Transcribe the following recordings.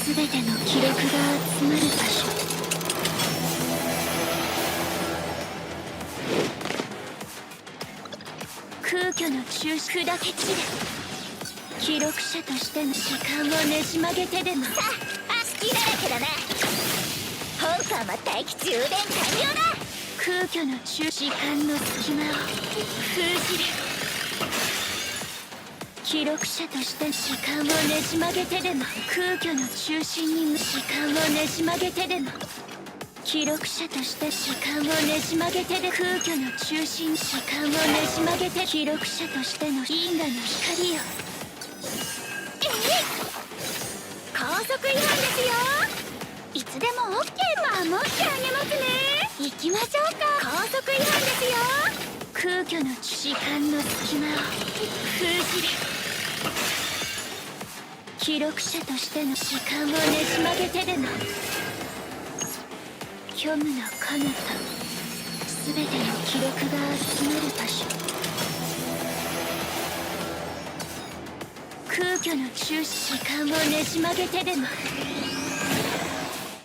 すべての記録が集まる場所。空虚の中心砕け散れ。記録者としての時間をねじ曲げてでも。さあ、隙だらけだな。本艦は待機充電完了だ。空虚の中時間の隙間を封じる。記録者として時間をねじ曲げてでも。空虚の中心に時間をねじ曲げてでも。記録者として時間をねじ曲げてで。空虚の中心時間をねじ曲げて。記録者としての因果の光よ。高速違反ですよ。いつでも OK 守ってあげますね。行きましょうか。高速違反ですよ。空虚の時間の隙間を封じる。記録者としての時間をねじ曲げてでも。虚無の彼方、すべての記録が集まる場所。空虚の中時間をねじ曲げてでも。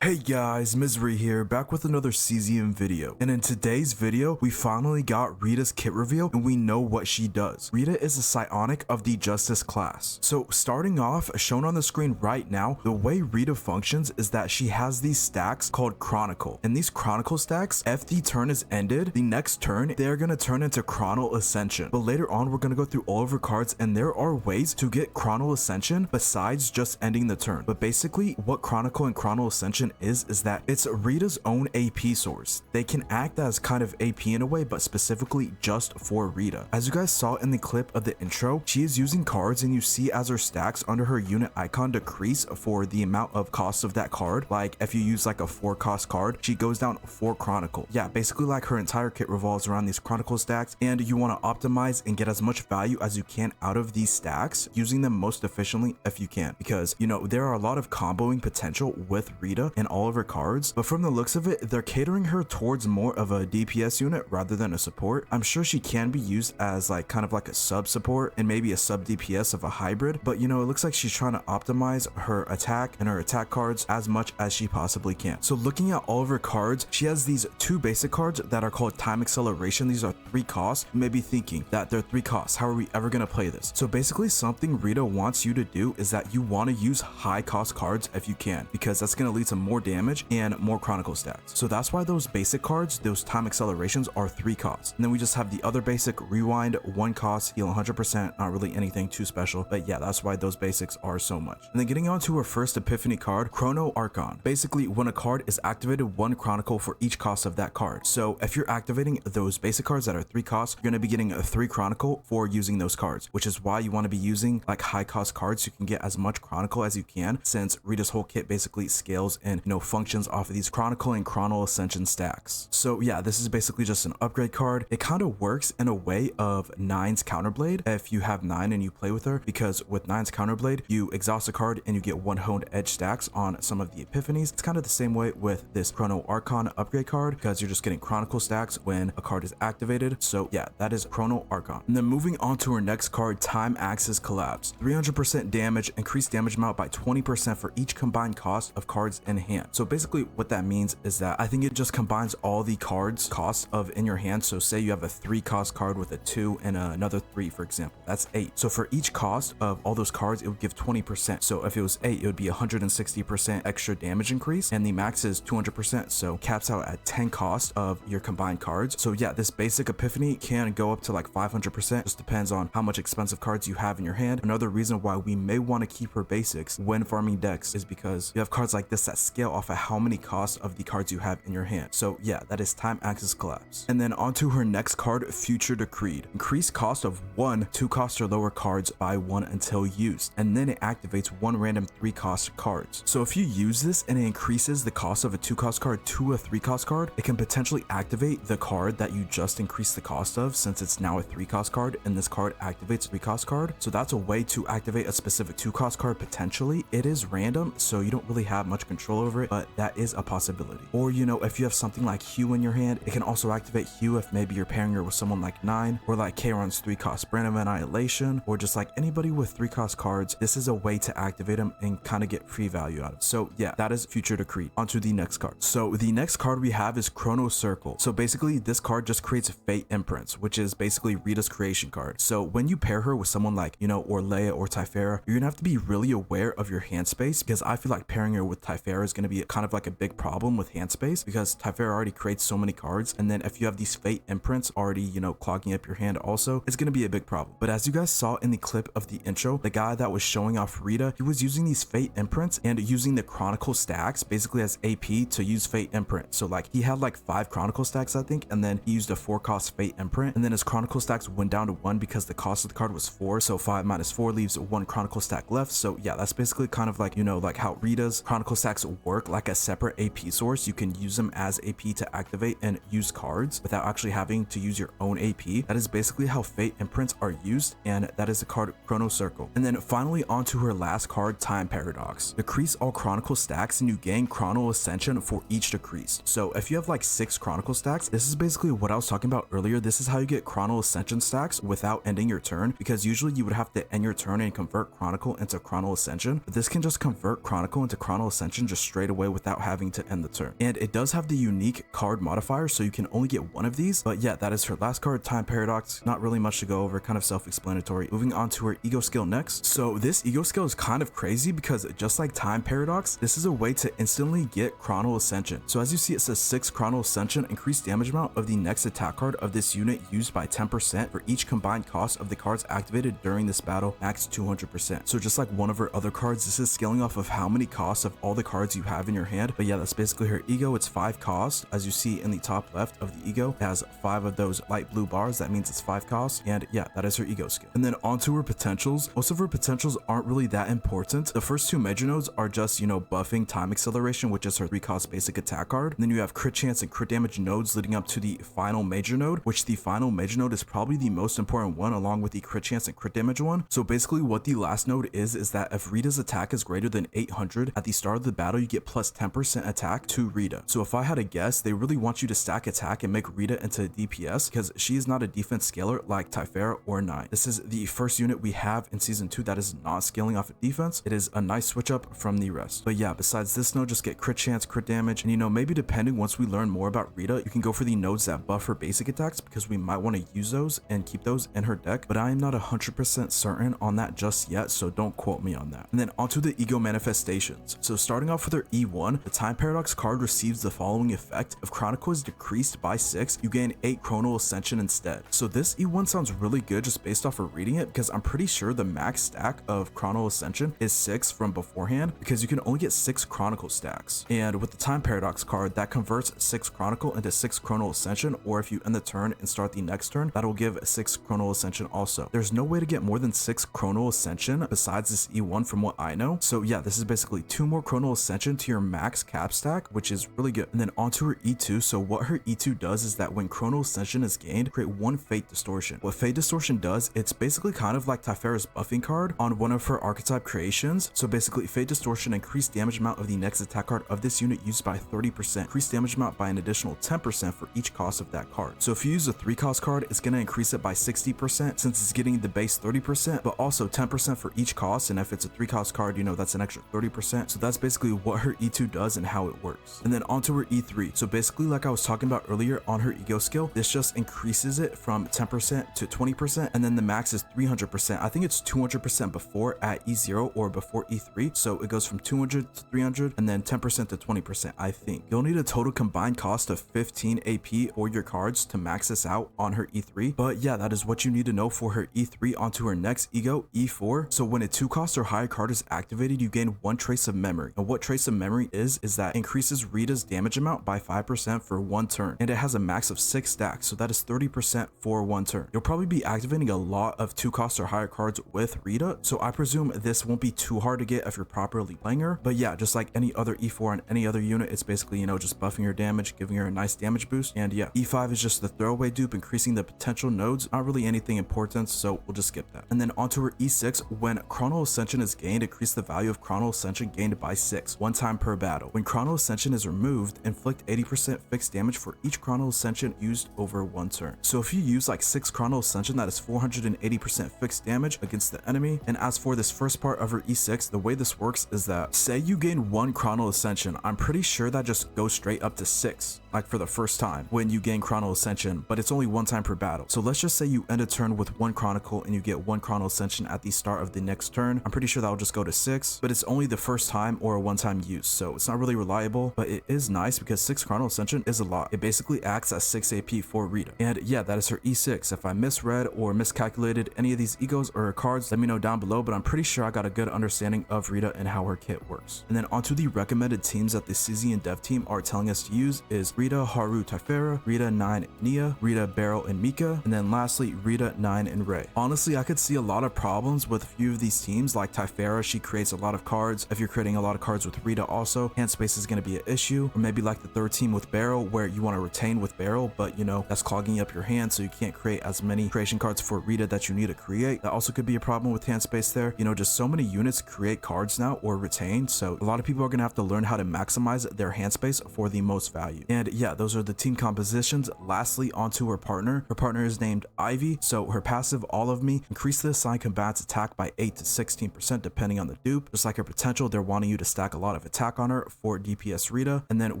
Hey guys, Misery here, back with another Cesium video. And in today's video, we finally got Rita's kit reveal and we know what she does. Rita is a psionic of the Justice class. So starting off, shown on the screen right now, the way Rita functions is that she has these stacks called Chronicle. And these Chronicle stacks, if the turn is ended, the next turn, they're gonna turn into Chrono Ascension. But later on, we're gonna go through all of her cards and there are ways to get Chrono Ascension besides just ending the turn. But basically, what Chronicle and Chrono Ascension is that it's Rita's own AP source. They can act as kind of AP in a way, but specifically just for Rita. As you guys saw in the clip of the intro, she is using cards and you see as her stacks under her unit icon decrease for the amount of cost of that card. Like if you use like a 4 cost card, she goes down 4 Chronicle. Yeah, basically like her entire kit revolves around these Chronicle stacks, and you want to optimize and get as much value as you can out of these stacks, using them most efficiently if you can, because you know there are a lot of comboing potential with Rita and all of her cards, but from the looks of it, they're catering her towards more of a DPS unit rather than a support. I'm sure she can be used as like kind of like a sub support and maybe a sub DPS of a hybrid, but you know, it looks like she's trying to optimize her attack and her attack cards as much as she possibly can. So looking at all of her cards, she has these 2 basic cards that are called Time Acceleration. These are 3 costs. You may be thinking that they're 3 costs. How are we ever going to play this? So basically something Rita wants you to do is that you want to use high cost cards if you can, because that's going to lead to more damage and more Chronicle stats. So that's why those basic cards, those time accelerations, are 3 costs. And then we just have the other basic rewind, 1 cost, heal 100%, not really anything too special, but yeah, that's why those basics are so much. And then getting on to her first epiphany card, Chrono Archon. Basically, when a card is activated, 1 Chronicle for each cost of that card. So if you're activating those basic cards that are 3 costs, you're going to be getting a 3 Chronicle for using those cards, which is why you want to be using like high cost cards so you can get as much Chronicle as you can, since Rita's whole kit basically scales and functions off of these Chronicle and Chrono Ascension stacks. So yeah, this is basically just an upgrade card. It kind of works in a way of 9's Counterblade if you have 9 and you play with her, because with 9's Counterblade, you exhaust a card and you get 1 honed edge stacks on some of the epiphanies. It's kind of the same way with this Chrono Archon upgrade card, because you're just getting Chronicle stacks when a card is activated. So yeah, that is Chrono Archon. And then moving on to her next card, Time Axis Collapse. 300% damage, increased damage amount by 20% for each combined cost of cards in hand. So basically what that means is that I think it just combines all the cards costs of in your hand. So say you have a 3 cost card with a 2 and another 3, for example, that's 8. So for each cost of all those cards, it would give 20%. So if it was 8, it would be 160% extra damage increase, and the max is 200%, so caps out at 10 cost of your combined cards. So yeah, this basic epiphany can go up to like 500%, just depends on how much expensive cards you have in your hand. Another reason why we may want to keep her basics when farming decks is because you have cards like this that scale off of how many costs of the cards you have in your hand. So yeah, that is Time Axis Collapse. And then onto her next card, Future Decreed. Increase cost of 1 2 cost or lower cards by 1 until used, and then it activates 1 random 3 cost cards. So if you use this and it increases the cost of a 2 cost card to a 3 cost card, it can potentially activate the card that you just increased the cost of, since it's now a 3 cost card and this card activates 3 cost card. So that's a way to activate a specific 2 cost card potentially. It is random, so you don't really have much control over it, but that is a possibility. Or, you know, if you have something like Hue in your hand, it can also activate Hue if maybe you're pairing her with someone like 9, or like Kayron's 3-cost Brand of Annihilation, or just like anybody with 3-cost cards. This is a way to activate them and kind of get free value out of it. So yeah, that is Future Decree. Onto the next card. So the next card we have is Chrono Circle. So basically this card just creates Fate Imprints, which is basically Rita's creation card. So when you pair her with someone like, you know, or Leia or Typhara, you're gonna have to be really aware of your hand space, because I feel like pairing her with Typhara is gonna be kind of like a big problem with hand space, because Typhara already creates so many cards, and then if you have these Fate Imprints already, you know, clogging up your hand also, it's gonna be a big problem. But as you guys saw in the clip of the intro, the guy that was showing off Rita, he was using these Fate Imprints and using the Chronicle stacks basically as AP to use Fate Imprint. So like he had like 5 Chronicle stacks, I think, and then he used a 4-cost Fate Imprint, and then his Chronicle stacks went down to 1 because the cost of the card was 4, so 5 minus 4 leaves 1 Chronicle stack left. So yeah, that's basically kind of like, you know, like how Rita's Chronicle stacks work like a separate AP source. You can use them as AP to activate and use cards without actually having to use your own AP. That is basically how Fate Imprints are used, and that is the card Chrono Circle. And then finally onto her last card, Time Paradox. Decrease all Chronicle stacks and you gain Chrono Ascension for each decrease. So if you have like 6 Chronicle stacks, this is basically what I was talking about earlier. This is how you get Chrono Ascension stacks without ending your turn, because usually you would have to end your turn and convert Chronicle into Chrono Ascension, but this can just convert Chronicle into Chrono Ascension just straight away without having to end the turn. And it does have the unique card modifier, so you can only get 1 of these. But yeah, that is her last card, Time Paradox. Not really much to go over, kind of self-explanatory. Moving on to her ego skill next. So this ego skill is kind of crazy, because just like Time Paradox, this is a way to instantly get Chrono Ascension. So as you see, it says 6 Chrono Ascension, increased damage amount of the next attack card of this unit used by 10% for each combined cost of the cards activated during this battle, max 200%. So just like one of her other cards, this is scaling off of how many costs of all the cards you have in your hand. But yeah, that's basically her ego. It's 5 costs. As you see in the top left of the ego, it has 5 of those light blue bars. That means it's 5 costs. And yeah, that is her ego skill. And then onto her potentials. Most of her potentials aren't really that important. The first 2 major nodes are just, you know, buffing Time Acceleration, which is her 3-cost basic attack card. And then you have crit chance and crit damage nodes leading up to the final major node, which the final major node is probably the most important one, along with the crit chance and crit damage one. So basically what the last node is that if Rita's attack is greater than 800 at the start of the battle, you get plus 10% attack to Rita. So if I had a guess, they really want you to stack attack and make Rita into a DPS, because she is not a defense scaler like Typhara or 9. This is the first unit we have in season 2 that is not scaling off of defense. It is a nice switch up from the rest. But yeah, besides this node, just get crit chance, crit damage, and you know, maybe depending, once we learn more about Rita, you can go for the nodes that buff her basic attacks, because we might want to use those and keep those in her deck, but I am not 100% certain on that just yet, so don't quote me on that. And then onto the ego manifestations. So starting off with her E1, the Time Paradox card receives the following effect: if Chronicle is decreased by 6, you gain 8 Chrono Ascension instead. So this E1 sounds really good just based off of reading it, because I'm pretty sure the max stack of Chrono Ascension is 6 from beforehand, because you can only get 6 Chronicle stacks. And with the Time Paradox card, that converts 6 Chronicle into 6 Chrono Ascension, or if you end the turn and start the next turn, that'll give 6 Chrono Ascension also. There's no way to get more than 6 Chrono Ascension besides this E1 from what I know. So yeah, this is basically 2 more Chrono Ascension to your max cap stack, which is really good. And then onto her E2. So what her E2 does is that when Chrono Ascension is gained, create 1 Fate Distortion. What Fate Distortion does, it's basically kind of like Typhara's buffing card on one of her archetype creations. So basically Fate Distortion increased damage amount of the next attack card of this unit used by 30%, increase damage amount by an additional 10% for each cost of that card. So if you use a 3-cost card, it's going to increase it by 60% since it's getting the base 30%, but also 10% for each cost. And if it's a 3-cost card, you know, that's an extra 30%. So that's basically what her E2 does and how it works. And then onto her E3. So basically, like I was talking about earlier on her ego skill, this just increases it from 10% to 20%, and then the max is 300%. I think it's 200% before at E0 or before E3. So it goes from 200 to 300 and then 10% to 20%, I think. You'll need a total combined cost of 15 AP or your cards to max this out on her E3. But yeah, that is what you need to know for her E3. Onto her next ego, E4. So when a 2-cost or higher card is activated, you gain 1 trace of memory. And what trace of memory is that increases Rita's damage amount by 5% for 1 turn. And it has a max of 6 stacks, so that is 30% for 1 turn. You'll probably be activating a lot of 2-cost or higher cards with Rita, so I presume this won't be too hard to get if you're properly playing her. But yeah, just like any other E4 and any other unit, it's basically, you know, just buffing her damage, giving her a nice damage boost. And yeah, E5 is just the throwaway dupe, increasing the potential nodes. Not really anything important, so we'll just skip that. And then onto her E6, when Chrono Ascension is gained, increase the value of Chrono Ascension gained by 6. 1 one time per battle. When Chrono Ascension is removed, inflict 80% fixed damage for each Chrono Ascension used over one turn. So if you use like 6 Chrono Ascension, that is 480% fixed damage against the enemy. And as for this first part of her E6, the way this works is that say you gain 1 Chrono Ascension, I'm pretty sure that just goes straight up to 6, like for the first time when you gain Chrono Ascension, but it's only one time per battle. So let's just say you end a turn with 1 Chronicle and you get 1 Chrono Ascension at the start of the next turn. I'm pretty sure that'll just go to 6, but it's only the first time or a one-time use, so it's not really reliable, but it is nice because 6 Chrono Ascension is a lot. It basically acts as 6 AP for Rita. And yeah, that is her E6. If I misread or miscalculated any of these egos or her cards, let me know down below, but I'm pretty sure I got a good understanding of Rita and how her kit works. And then onto the recommended teams that the CZ dev team are telling us to use is Rita, Haru, Typhera, Rita, 9, Nia, Rita, Beryl, and Mika, and then lastly Rita, 9, and Ray. Honestly, I could see a lot of problems with a few of these teams. Like Typhera, she creates a lot of cards. If you're creating a lot of cards with Rita also, hand space is going to be an issue. Or maybe like the third team with Beryl, where you want to retain with Beryl, but you know, that's clogging up your hand, so you can't create as many creation cards for Rita that you need to create. That also could be a problem with hand space there. You know, just so many units create cards now or retain, so a lot of people are going to have to learn how to maximize their hand space for the most value. And yeah, those are the team compositions. Lastly, onto her partner. Her partner is named Ivy, so her passive, All of Me, increase the assigned combat's attack by 8 to 16% depending on the dupe. Just like her potential, they're wanting you to stack a lot of attack on her for DPS Rita. And then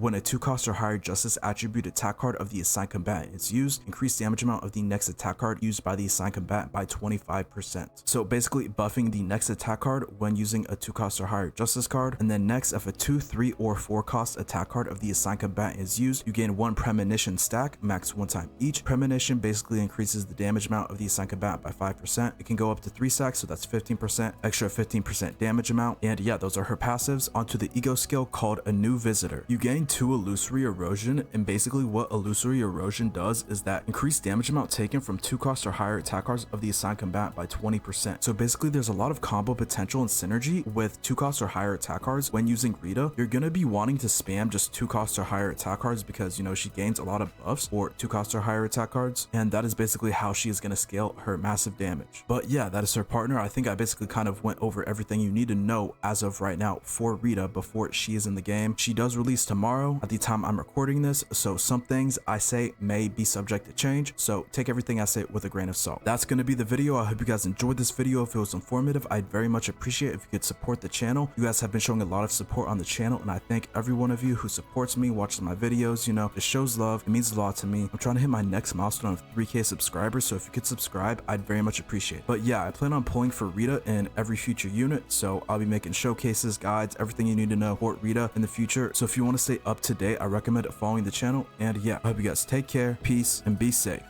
when a 2-cost or higher justice attribute attack card of the assigned combatant is used, increase damage amount of the next attack card used by the assigned combatant by 25%. So basically buffing the next attack card when using a 2-cost or higher justice card. And then next, if a 2, 3, or 4-cost attack card of the assigned combatant is used, you gain 1 premonition stack, max 1 time each. Premonition basically increases the damage amount of the assigned combatant by 5%. It can go up to 3 stacks, so that's 15%, extra 15% damage amount. And yeah, those are her passives. Onto the ego skill called A New Visitor. You gain 2 illusory erosion, and basically what illusory erosion does is that increase damage amount taken from 2-cost or higher attack cards of the assigned combatant by 20%. So basically there's a lot of combo potential and synergy with 2-cost or higher attack cards. When using Rita, you're gonna be wanting to spam just 2-cost or higher attack cards because, you know, she gains a lot of buffs for 2-cost or higher attack cards, and that is basically how she is gonna scale her massive damage. But yeah, that is her partner. I think I basically kind of went over everything you need to know as of right now for Rita before she is in the game. She does release tomorrow at the time I'm recording this, so some things I say may be subject to change, so take everything I say with a grain of salt. That's going to be the video. I hope you guys enjoyed this video. If it was informative, I'd very much appreciate if you could support the channel. You guys have been showing a lot of support on the channel, and I thank every one of you who supports me, watches my videos. You know, it shows love. It means a lot to me. I'm trying to hit my next milestone of 3K subscribers, so if you could subscribe, I'd very much appreciate it. But yeah, I plan on pulling for Rita in every future unit, so I'll be making showcases, guides, everything you need to know for Rita in the future. So if you want to stay up to date, I recommend following the channel. And yeah, I hope you guys take care, peace, and be safe.